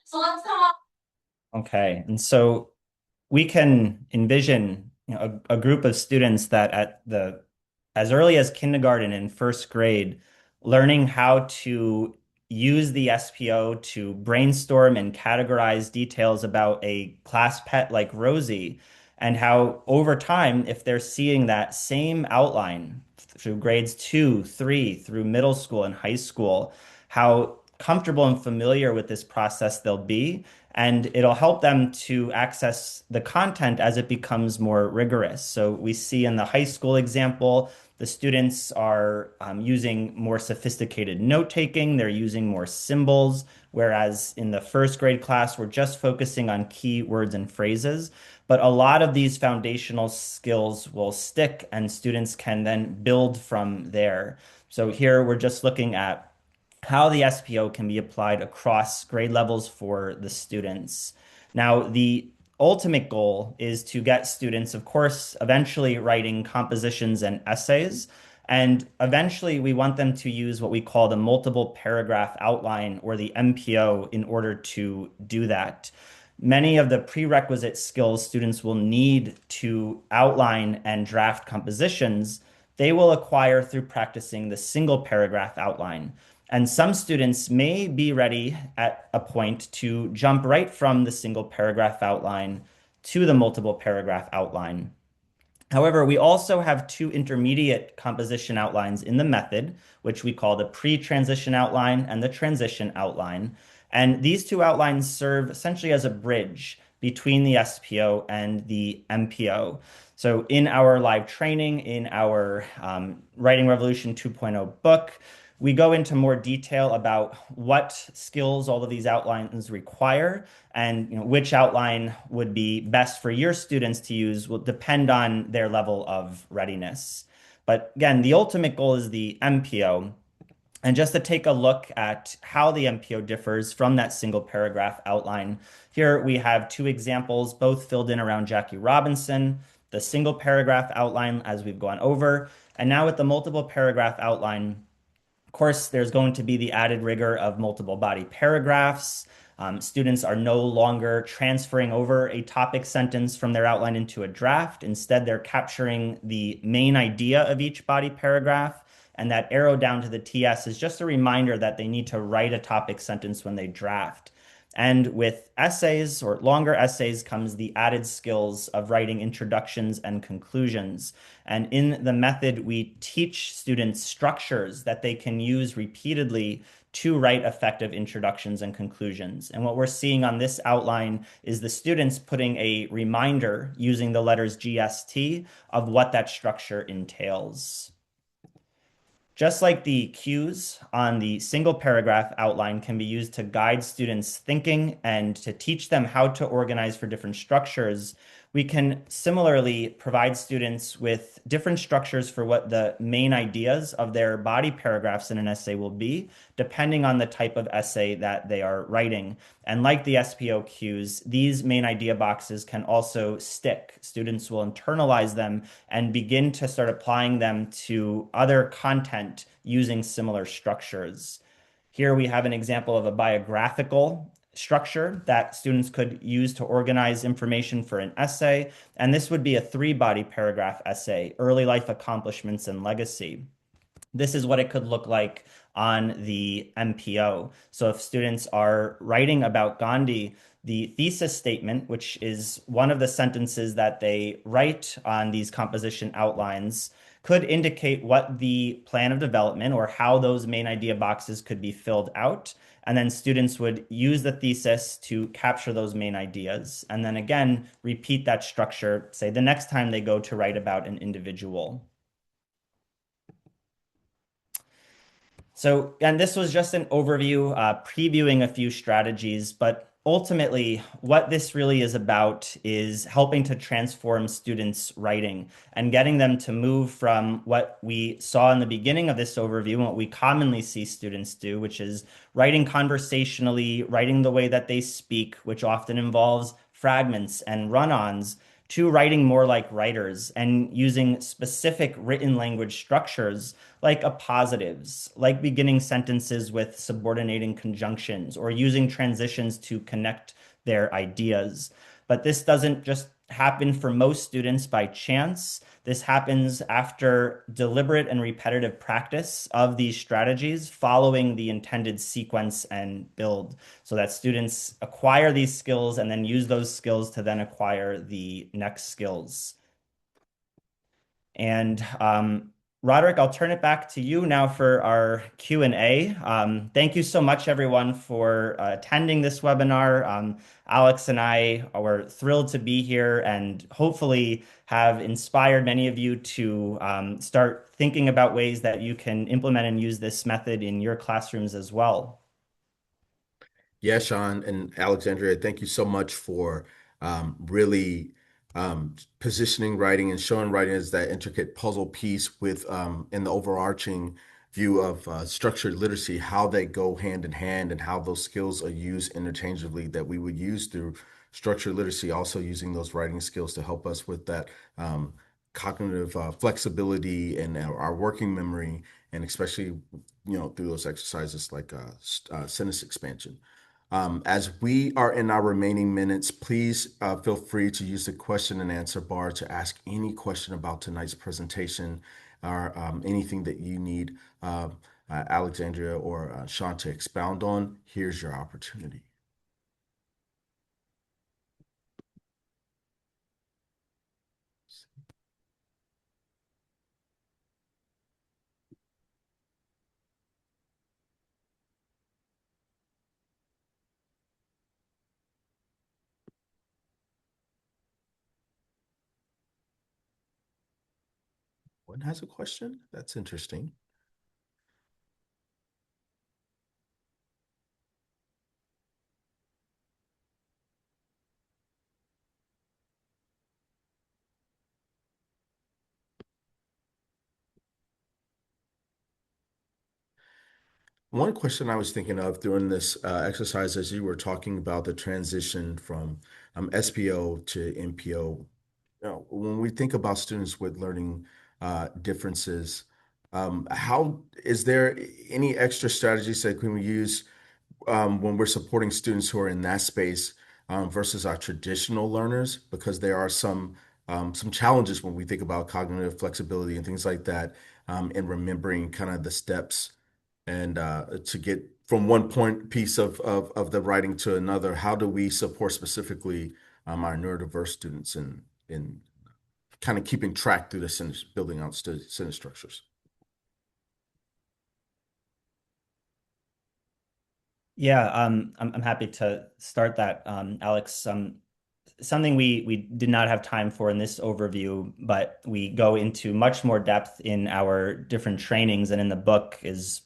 So let's come up. Okay, and so we can envision, a group of students that as early as kindergarten and first grade, learning how to use the SPO to brainstorm and categorize details about a class pet like Rosie, and how over time, if they're seeing that same outline through grades 2, 3, through middle school and high school, how comfortable and familiar with this process they'll be, and it'll help them to access the content as it becomes more rigorous. So we see in the high school example, the students are using more sophisticated note taking, they're using more symbols, whereas in the first grade class, we're just focusing on key words and phrases. But a lot of these foundational skills will stick, and students can then build from there. So here we're just looking at how the SPO can be applied across grade levels for the students. Now, the ultimate goal is to get students, of course, eventually writing compositions and essays. And eventually, we want them to use what we call the multiple paragraph outline, or the MPO, in order to do that. Many of the prerequisite skills students will need to outline and draft compositions, they will acquire through practicing the single paragraph outline. And some students may be ready at a point to jump right from the single paragraph outline to the multiple paragraph outline. However, we also have two intermediate composition outlines in the method, which we call the pre-transition outline and the transition outline. And these two outlines serve essentially as a bridge between the SPO and the MPO. So in our live training, in our Writing Revolution 2.0 book, we go into more detail about what skills all of these outlines require, and which outline would be best for your students to use will depend on their level of readiness. But again, the ultimate goal is the MPO. And just to take a look at how the MPO differs from that single paragraph outline, here we have two examples, both filled in around Jackie Robinson, the single paragraph outline as we've gone over, and now with the multiple paragraph outline. Of course, there's going to be the added rigor of multiple body paragraphs. Students are no longer transferring over a topic sentence from their outline into a draft. Instead, they're capturing the main idea of each body paragraph. And that arrow down to the TS is just a reminder that they need to write a topic sentence when they draft. And with essays or longer essays comes the added skills of writing introductions and conclusions. And in the method, we teach students structures that they can use repeatedly to write effective introductions and conclusions. And what we're seeing on this outline is the students putting a reminder using the letters GST of what that structure entails. Just like the cues on the single paragraph outline can be used to guide students' thinking and to teach them how to organize for different structures, we can similarly provide students with different structures for what the main ideas of their body paragraphs in an essay will be, depending on the type of essay that they are writing. And like the SPO cues, these main idea boxes can also stick. Students will internalize them and begin to start applying them to other content using similar structures. Here we have an example of a biographical structure that students could use to organize information for an essay. And this would be a 3-body paragraph essay, early life accomplishments and legacy. This is what it could look like on the MPO. So if students are writing about Gandhi, the thesis statement, which is one of the sentences that they write on these composition outlines, could indicate what the plan of development or how those main idea boxes could be filled out. And then students would use the thesis to capture those main ideas. And then again, repeat that structure, say the next time they go to write about an individual. So, and this was just an overview, previewing a few strategies, but ultimately what this really is about is helping to transform students' writing and getting them to move from what we saw in the beginning of this overview and what we commonly see students do, which is writing conversationally, writing the way that they speak, which often involves fragments and run-ons, to writing more like writers and using specific written language structures like appositives, like beginning sentences with subordinating conjunctions, or using transitions to connect their ideas. But this doesn't just happen for most students by chance. This happens after deliberate and repetitive practice of these strategies following the intended sequence and build, so that students acquire these skills and then use those skills to then acquire the next skills. And Roderick, I'll turn it back to you now for our Q&A. Thank you so much, everyone, for attending this webinar. Alex and I were thrilled to be here and hopefully have inspired many of you to start thinking about ways that you can implement and use this method in your classrooms as well. Yeah, Sean and Alexandria, thank you so much for really positioning writing and showing writing as that intricate puzzle piece with in the overarching view of structured literacy, how they go hand in hand and how those skills are used interchangeably that we would use through structured literacy, also using those writing skills to help us with that cognitive flexibility and our working memory, and especially, through those exercises like sentence expansion. As we are in our remaining minutes, please feel free to use the question and answer bar to ask any question about tonight's presentation or anything that you need Alexandria or Sean to expound on. Here's your opportunity. One has a question? That's interesting. One question I was thinking of during this exercise as you were talking about the transition from SPO to MPO, when we think about students with learning differences, how is there any extra strategies that can we use when we're supporting students who are in that space versus our traditional learners? Because there are some challenges when we think about cognitive flexibility and things like that, and remembering kind of the steps and to get from one point piece of the writing to another. How do we support specifically our neurodiverse students in kind of keeping track through the sentence, building out sentence structures? Yeah, I'm happy to start that, Alex. Something we did not have time for in this overview, but we go into much more depth in our different trainings and in the book, is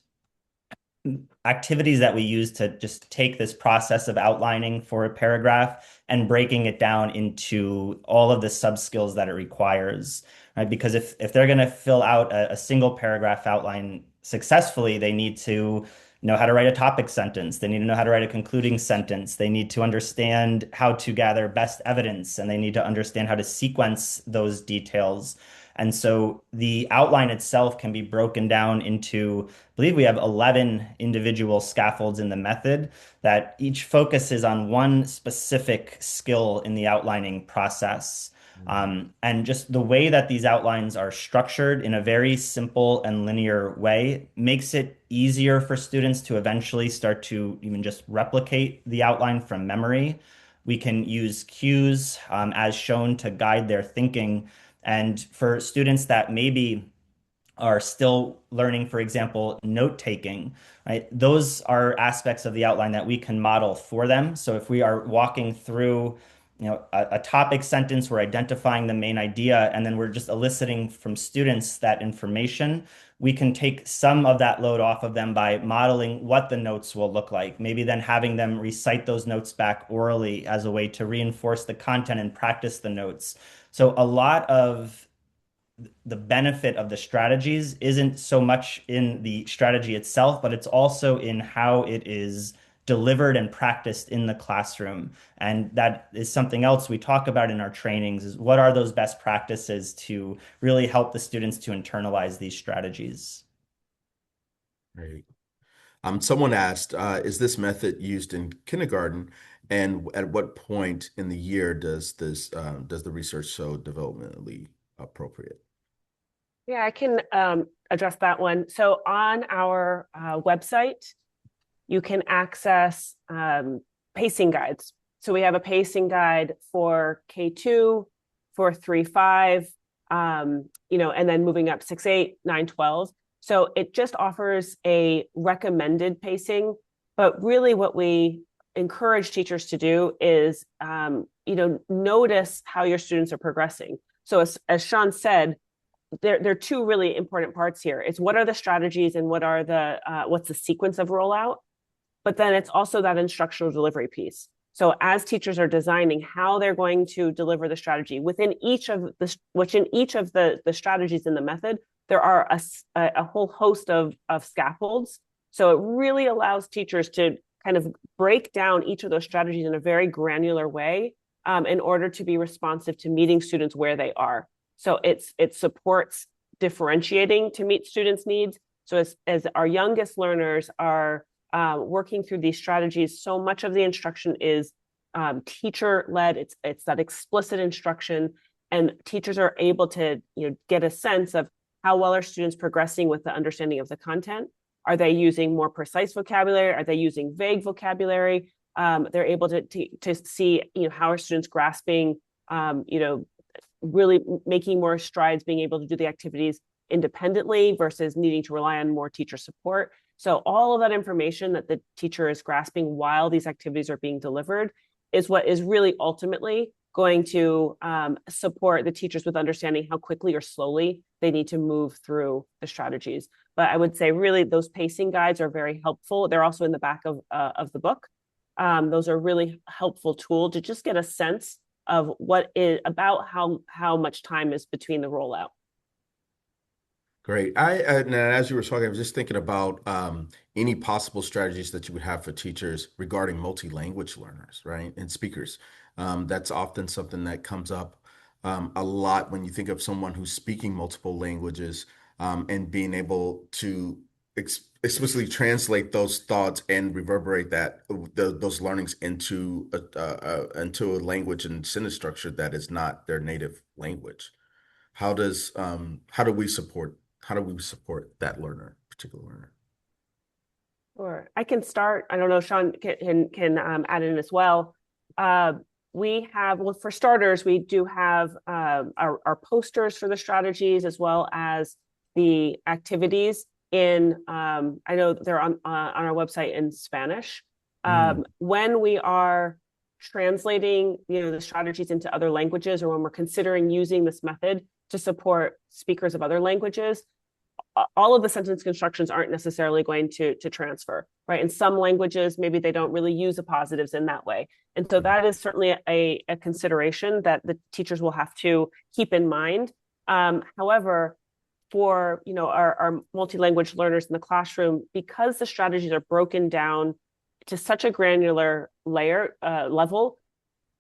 activities that we use to just take this process of outlining for a paragraph and breaking it down into all of the sub skills that it requires, right? Because if they're going to fill out a single paragraph outline successfully, they need to know how to write a topic sentence. They need to know how to write a concluding sentence. They need to understand how to gather best evidence, and they need to understand how to sequence those details. And so the outline itself can be broken down into, I believe we have 11 individual scaffolds in the method that each focuses on one specific skill in the outlining process. And just the way that these outlines are structured in a very simple and linear way makes it easier for students to eventually start to even just replicate the outline from memory. We can use cues as shown to guide their thinking. And for students that maybe are still learning, for example, note taking, right? Those are aspects of the outline that we can model for them. So if we are walking through, a topic sentence, we're identifying the main idea, and then we're just eliciting from students that information, we can take some of that load off of them by modeling what the notes will look like. Maybe then having them recite those notes back orally as a way to reinforce the content and practice the notes. So a lot of the benefit of the strategies isn't so much in the strategy itself, but it's also in how it is delivered and practiced in the classroom. And that is something else we talk about in our trainings, is what are those best practices to really help the students to internalize these strategies. Right. Someone asked, is this method used in kindergarten? And at what point in the year does does the research show developmentally appropriate? Yeah, I can address that one. So on our website, you can access pacing guides. So we have a pacing guide for K2, for 3-5, and then moving up 6-8, 9-12. So it just offers a recommended pacing. But really what we encourage teachers to do is, notice how your students are progressing. So as Sean said, there are two really important parts here. It's what are the strategies and what's the sequence of rollout, but then it's also that instructional delivery piece. So as teachers are designing how they're going to deliver the strategy within each of the strategies in the method, there are a whole host of scaffolds. So it really allows teachers to kind of break down each of those strategies in a very granular way, in order to be responsive to meeting students where they are. So it supports differentiating to meet students' needs. So as our youngest learners are working through these strategies, so much of the instruction is teacher-led. It's that explicit instruction, and teachers are able to get a sense of how well are students progressing with the understanding of the content. Are they using more precise vocabulary? Are they using vague vocabulary? They're able to see how are students grasping, really making more strides, being able to do the activities independently versus needing to rely on more teacher support. So all of that information that the teacher is grasping while these activities are being delivered is what is really ultimately going to support the teachers with understanding how quickly or slowly they need to move through the strategies. But I would say really those pacing guides are very helpful. They're also in the back of the book. Those are really helpful tool to just get a sense of what is about how much time is between the rollout. Great. And as you were talking, I was just thinking about any possible strategies that you would have for teachers regarding multi-language learners, right, and speakers. That's often something that comes up a lot when you think of someone who's speaking multiple languages, and being able to explicitly translate those thoughts and reverberate those learnings into a language and sentence structure that is not their native language. How does how do we support that particular learner? Sure, I can start. I don't know, Sean can add in as well. Well, for starters, we do have our posters for the strategies as well as the activities in. I know they're on our website in Spanish. When we are translating, the strategies into other languages, or when we're considering using this method to support speakers of other languages, all of the sentence constructions aren't necessarily going to transfer, right? In some languages, maybe they don't really use appositives in that way. And so that is certainly a consideration that the teachers will have to keep in mind. However, for our multi-language learners in the classroom, because the strategies are broken down to such a granular level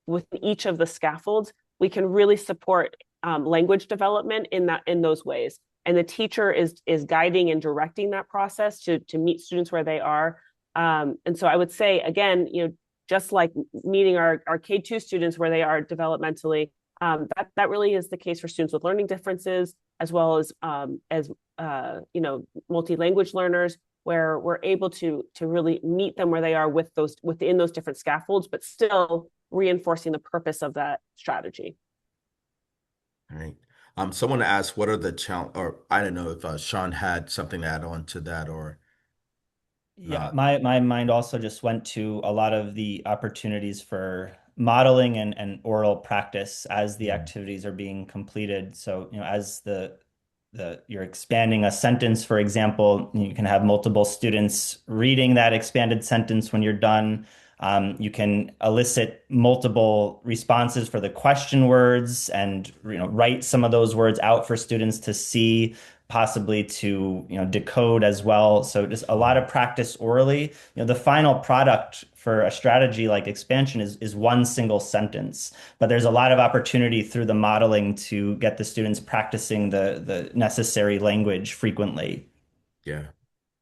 within each of the scaffolds, we can really support language development in those ways. And the teacher is guiding and directing that process to meet students where they are. And so I would say, again, just like meeting our K2 students where they are developmentally, that really is the case for students with learning differences, as well as multi-language learners, where we're able to really meet them where they are within those different scaffolds, but still reinforcing the purpose of that strategy. All right. Someone asked, what are the challenge, or I don't know if Sean had something to add on to that or Yeah, not. my mind also just went to a lot of the opportunities for modeling and oral practice as the activities are being completed. So, as you're expanding a sentence, for example, you can have multiple students reading that expanded sentence when you're done. You can elicit multiple responses for the question words and write some of those words out for students to see, possibly to decode as well. So just a lot of practice orally. The final product for a strategy like expansion is one single sentence, but there's a lot of opportunity through the modeling to get the students practicing the necessary language frequently. Yeah,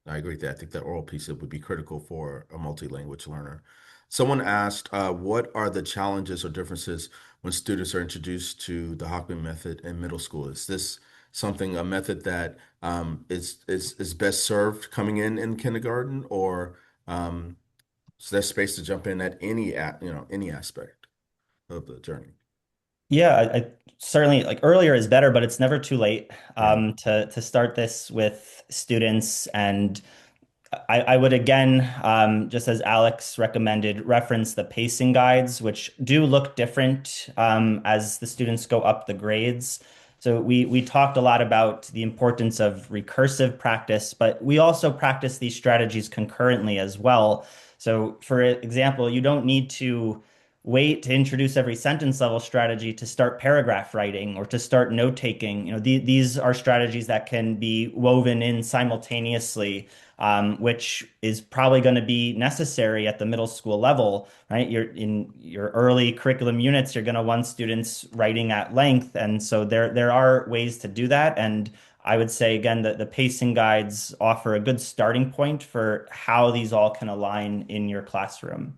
I agree with that. I think the oral piece of would be critical for a multi-language learner. Someone asked, what are the challenges or differences when students are introduced to the Hochman method in middle school? Is this a method that is best served coming in kindergarten, or is there space to jump in at any aspect of the journey? Yeah, I certainly like earlier is better, but it's never too late Right. to start this with students. And I would again, just as Alex recommended, reference the pacing guides, which do look different as the students go up the grades. So we talked a lot about the importance of recursive practice, but we also practice these strategies concurrently as well. So for example, you don't need to wait to introduce every sentence level strategy to start paragraph writing or to start note taking. These are strategies that can be woven in simultaneously, which is probably going to be necessary at the middle school level, right? You're in your early curriculum units, you're going to want students writing at length. And so there are ways to do that. And I would say again that the pacing guides offer a good starting point for how these all can align in your classroom.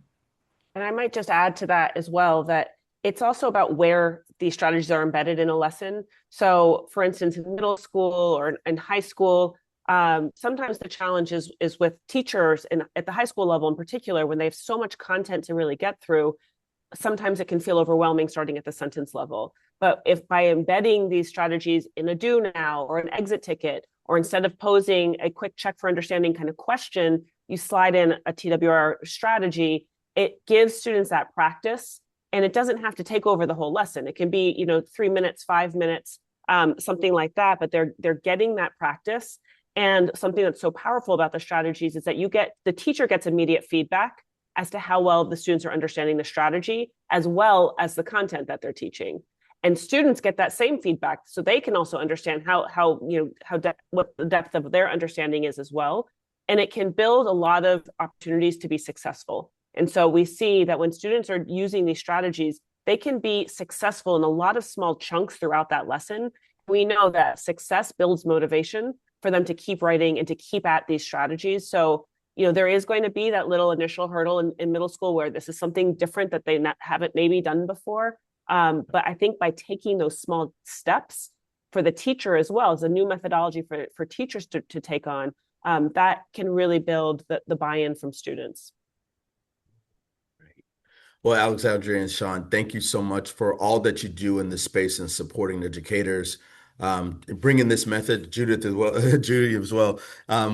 And I might just add to that as well that it's also about where these strategies are embedded in a lesson. So, for instance, in middle school or in high school, sometimes the challenge is with teachers and at the high school level in particular, when they have so much content to really get through, sometimes it can feel overwhelming starting at the sentence level. But if by embedding these strategies in a do now or an exit ticket, or instead of posing a quick check for understanding kind of question, you slide in a TWR strategy, it gives students that practice, and it doesn't have to take over the whole lesson. It can be, 3 minutes, 5 minutes, something like that, but they're getting that practice. And something that's so powerful about the strategies is that the teacher gets immediate feedback as to how well the students are understanding the strategy as well as the content that they're teaching. And students get that same feedback, so they can also understand what the depth of their understanding is as well. And it can build a lot of opportunities to be successful. And so we see that when students are using these strategies, they can be successful in a lot of small chunks throughout that lesson. We know that success builds motivation for them to keep writing and to keep at these strategies. So, there is going to be that little initial hurdle in middle school where this is something different that they haven't maybe done before. But I think by taking those small steps for the teacher as well as a new methodology for teachers to take on, that can really build the buy-in from students. Well, Alexandria and Sean, thank you so much for all that you do in this space and supporting educators, bringing this method, Judith as well, Judy as well,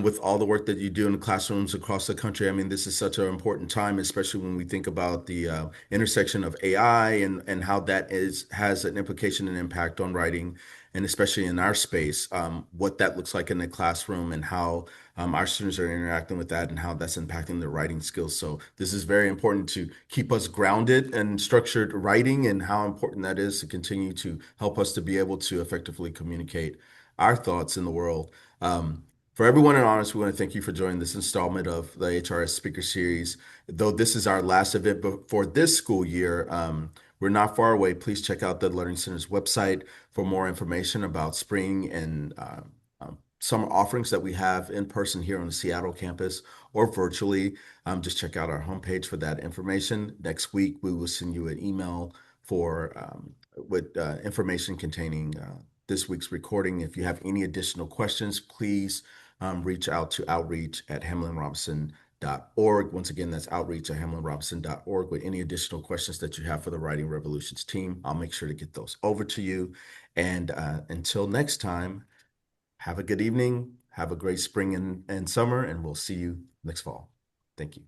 with all the work that you do in the classrooms across the country. I mean, this is such an important time, especially when we think about the intersection of AI and how that has an implication and impact on writing, and especially in our space, what that looks like in the classroom and how our students are interacting with that and how that's impacting their writing skills. So this is very important to keep us grounded in structured writing, and how important that is to continue to help us to be able to effectively communicate our thoughts in the world. For everyone in Honors, we want to thank you for joining this installment of the HRS Speaker Series. Though this is our last event for this school year, we're not far away. Please check out the Learning Center's website for more information about spring and summer offerings that we have in person here on the Seattle campus or virtually. Just check out our homepage for that information. Next week, we will send you an email with information containing this week's recording. If you have any additional questions, please reach out to outreach@hamlinrobinson.org. Once again, that's outreach@hamlinrobinson.org with any additional questions that you have for the Writing Revolutions team. I'll make sure to get those over to you. And until next time, have a good evening, have a great spring and summer, and we'll see you next fall. Thank you.